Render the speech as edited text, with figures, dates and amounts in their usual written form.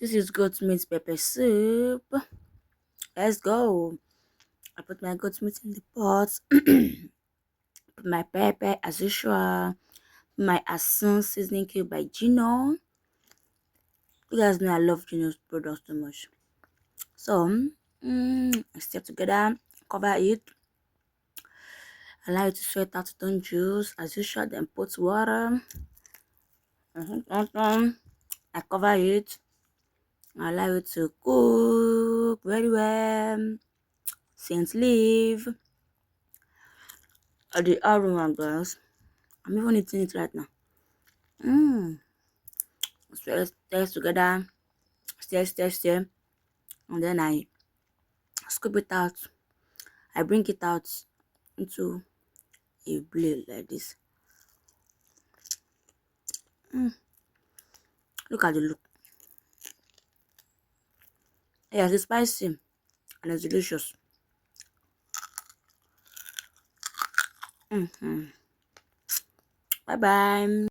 This is goat meat pepper soup. Let's go. I put my goat meat in the pot. Put my pepper as usual. My Asun seasoning cube by Gino. You guys know I love Gino's products so much. So, stir together. Cover it. Allow it to sweat out the juice as usual. Then put water. I cover it. Allow it to cook very well. Since leave the aroma, guys. I'm even eating it right now. So let's taste together. Stir. And then I scoop it out. I bring it out into a blade like this. Look at the look. Yes, it's spicy and it's delicious. Bye bye.